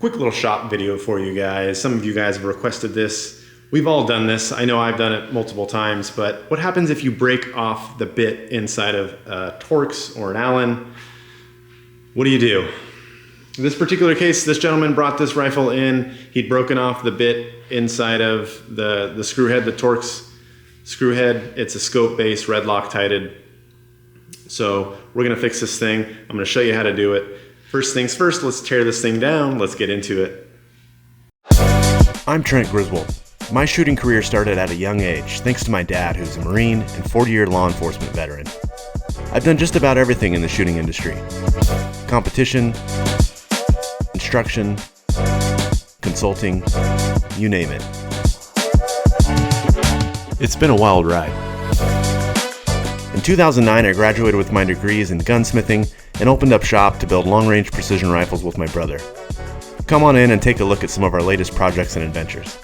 Quick little shop video for you guys. Some of you guys have requested this. We've all done this. I know I've done it multiple times, but what happens if you break off the bit inside of a Torx or an Allen? What do you do? In this particular case, this gentleman brought this rifle in. He'd broken off the bit inside of the screw head, the Torx screw head. It's a scope base, red Loctited. So we're gonna fix this thing. I'm gonna show you how to do it. First things first, let's tear this thing down. Let's get into it. I'm Trent Griswold. My shooting career started at a young age, thanks to my dad, who's a Marine and 40-year law enforcement veteran. I've done just about everything in the shooting industry. Competition, instruction, consulting, you name it. It's been a wild ride. In 2009, I graduated with my degrees in gunsmithing and opened up shop to build long-range precision rifles with my brother. Come on in and take a look at some of our latest projects and adventures.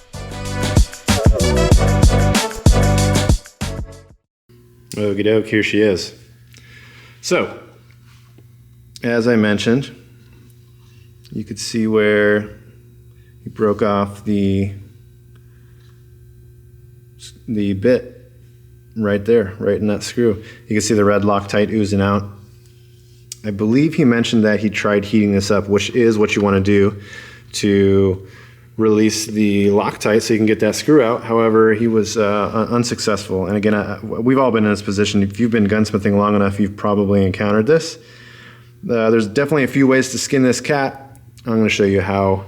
Okie doke, here she is. So, as I mentioned, you could see where he broke off the bit right there, right in that screw. You can see the red Loctite oozing out. I believe he mentioned that he tried heating this up, which is what you want to do to release the Loctite so you can get that screw out. However, he was unsuccessful. And again, we've all been in this position. If you've been gunsmithing long enough, you've probably encountered this. There's definitely a few ways to skin this cat. I'm going to show you how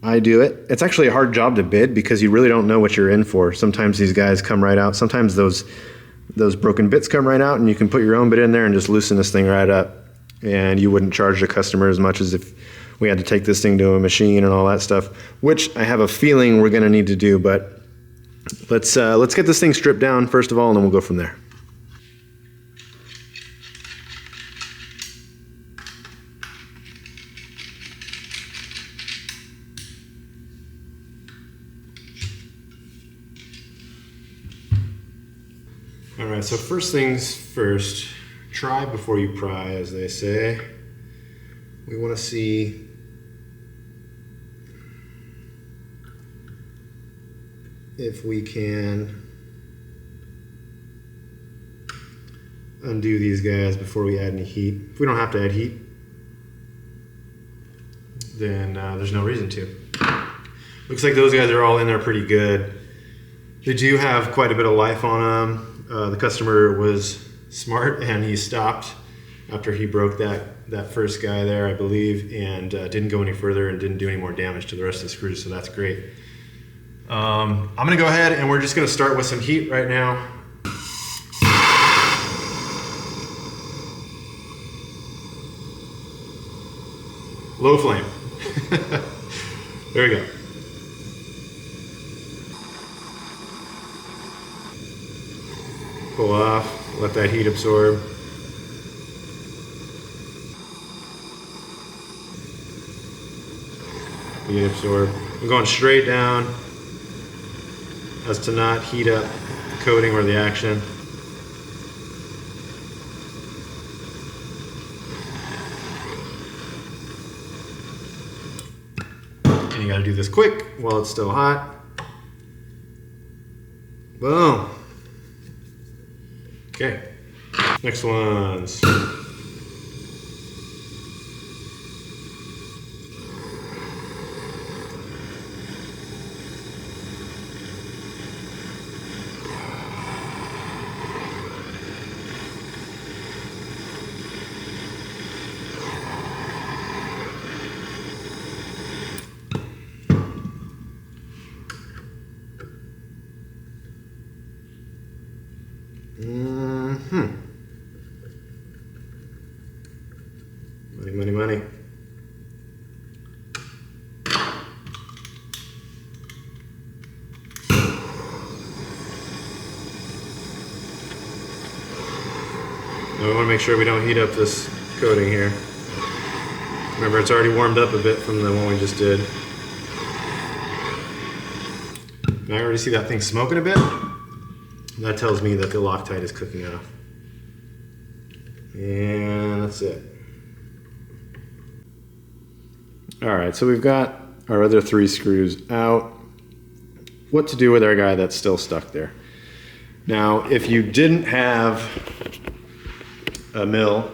I do it. It's actually a hard job to bid because you really don't know what you're in for. Sometimes these guys come right out. Sometimes those broken bits come right out and you can put your own bit in there and just loosen this thing right up. And you wouldn't charge the customer as much as if we had to take this thing to a machine and all that stuff, which I have a feeling we're gonna need to do, but let's get this thing stripped down first of all and then we'll go from there. All right, so first things first, try before you pry, as they say. We want to see if we can undo these guys before we add any heat. If we don't have to add heat, then there's no reason to. Looks like those guys are all in there pretty good. They do have quite a bit of life on them. The customer was smart and he stopped after he broke that first guy there, I believe, and didn't go any further and didn't do any more damage to the rest of the screws, so that's great. I'm gonna go ahead and we're just gonna start with some heat right now. Low flame. There we go. Pull off, let that heat absorb. Heat absorb. I'm going straight down as to not heat up the coating or the action. And you gotta do this quick while it's still hot. Boom. Okay, next ones. Money, money, money. Now we want to make sure we don't heat up this coating here. Remember, it's already warmed up a bit from the one we just did. Now I already see that thing smoking a bit. That tells me that the Loctite is cooking off. And that's it. All right, so we've got our other 3 screws out. What to do with our guy that's still stuck there? Now, if you didn't have a mill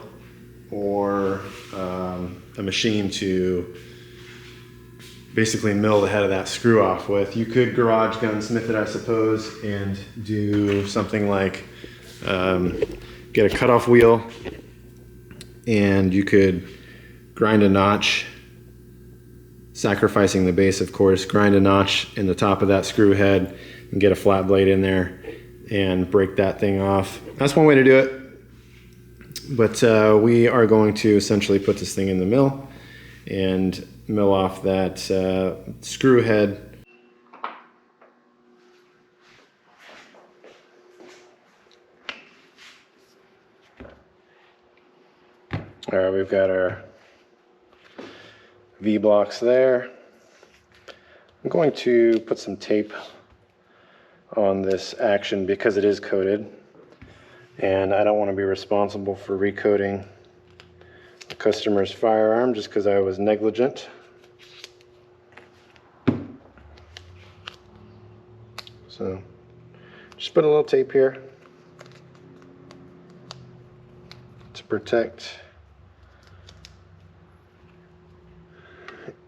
or a machine to basically mill the head of that screw off with, you could garage gunsmith it, I suppose, and do something like get a cutoff wheel, and you could grind a notch, sacrificing the base, of course, grind a notch in the top of that screw head and get a flat blade in there and break that thing off. That's one way to do it. But we are going to essentially put this thing in the mill and mill off that screw head. All right, we've got our V blocks there. I'm going to put some tape on this action because it is coated, and I don't want to be responsible for recoating the customer's firearm just because I was negligent. So just put a little tape here to protect.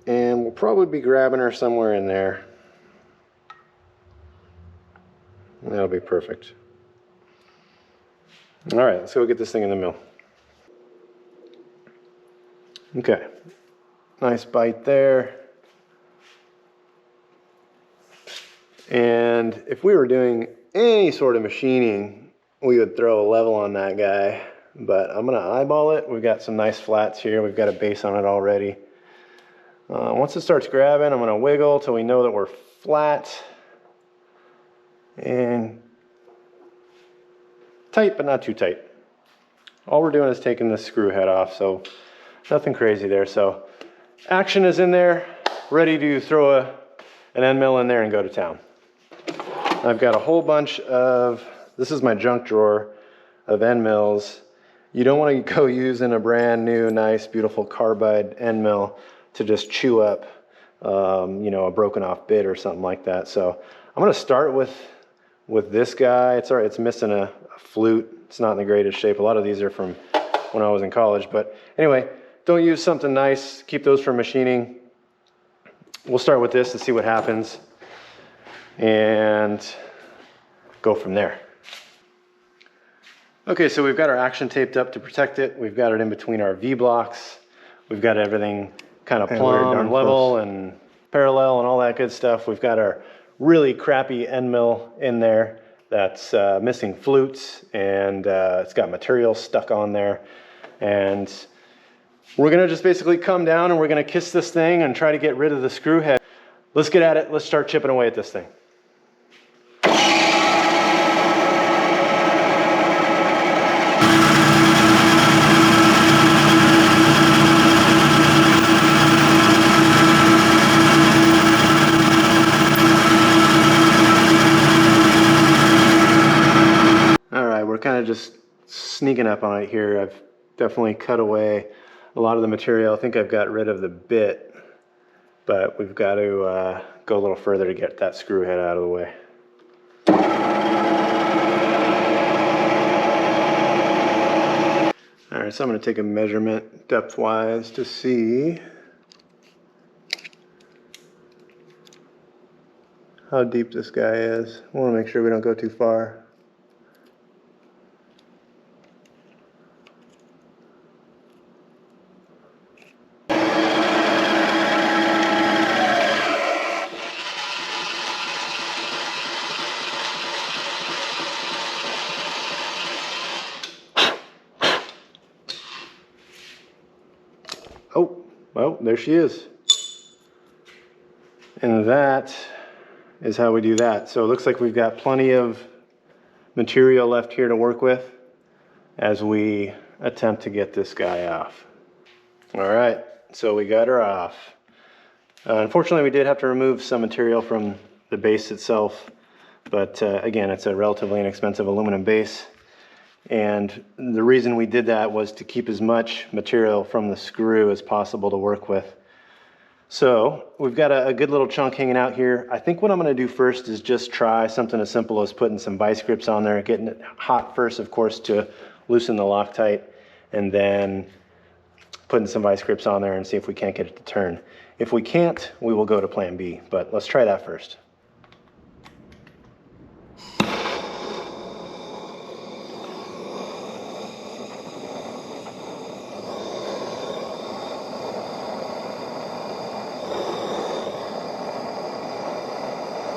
And we'll probably be grabbing her somewhere in there. That'll be perfect. All right, let's go get this thing in the mill. Okay, nice bite there. And if we were doing any sort of machining, we would throw a level on that guy, but I'm gonna eyeball it. We've got some nice flats here. We've got a base on it already. Once it starts grabbing, I'm gonna wiggle till we know that we're flat and tight, but not too tight. All we're doing is taking the screw head off, so nothing crazy there. So action is in there, ready to throw an end mill in there and go to town. I've got a whole bunch of, this is my junk drawer of end mills. You don't want to go using a brand new, nice, beautiful carbide end mill to just chew up, you know, a broken off bit or something like that. So I'm going to start with this guy. It's all right, it's missing a flute. It's not in the greatest shape. A lot of these are from when I was in college. But anyway, don't use something nice. Keep those for machining. We'll start with this and see what happens and go from there. Okay, so we've got our action taped up to protect it. We've got it in between our V blocks. We've got everything kind of plumb and level and parallel and all that good stuff. We've got our really crappy end mill in there that's missing flutes, and it's got material stuck on there. And we're gonna just basically come down and we're gonna kiss this thing and try to get rid of the screw head. Let's get at it. Let's start chipping away at this thing. We're kind of just sneaking up on it here. I've definitely cut away a lot of the material. I think I've got rid of the bit, but we've got to go a little further to get that screw head out of the way. All right, so I'm going to take a measurement depth-wise to see how deep this guy is. I want to make sure we don't go too far. Oh, well, there she is. And that is how we do that. So it looks like we've got plenty of material left here to work with as we attempt to get this guy off. All right, so we got her off. Unfortunately, we did have to remove some material from the base itself, but again, it's a relatively inexpensive aluminum base. And the reason we did that was to keep as much material from the screw as possible to work with. So we've got a good little chunk hanging out here. I think what I'm gonna do first is just try something as simple as putting some vice grips on there, getting it hot first, of course, to loosen the Loctite, and then putting some vice grips on there and see if we can't get it to turn. If we can't, we will go to plan B, but let's try that first.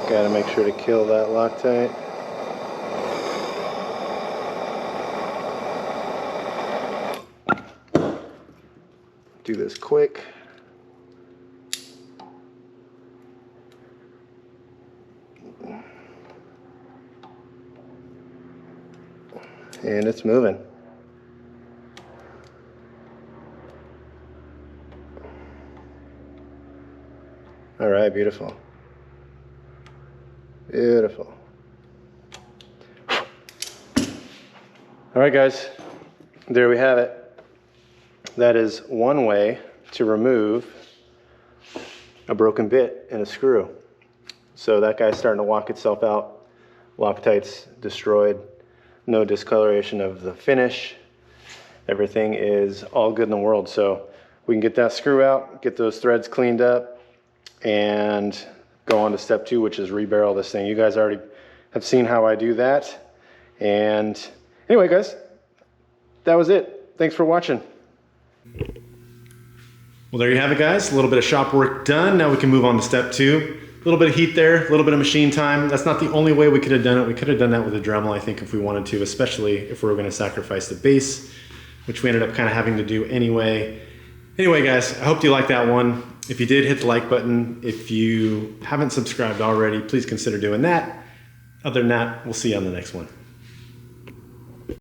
Got to make sure to kill that Loctite. Do this quick. And it's moving. All right, beautiful. Beautiful. All right, guys, there we have it. That is one way to remove a broken bit and a screw. So that guy's starting to walk itself out. Loctite's destroyed. No discoloration of the finish. Everything is all good in the world. So we can get that screw out, get those threads cleaned up, and go on to step 2, which is rebarrel this thing. You guys already have seen how I do that. And anyway, guys, that was it. Thanks for watching. Well, there you have it, guys. A little bit of shop work done. Now we can move on to step 2. A little bit of heat there, a little bit of machine time. That's not the only way we could have done it. We could have done that with a Dremel, I think, if we wanted to, especially if we were going to sacrifice the base, which we ended up kind of having to do anyway. Anyway, guys, I hope you liked that one. If you did, hit the like button. If you haven't subscribed already, please consider doing that. Other than that, we'll see you on the next one.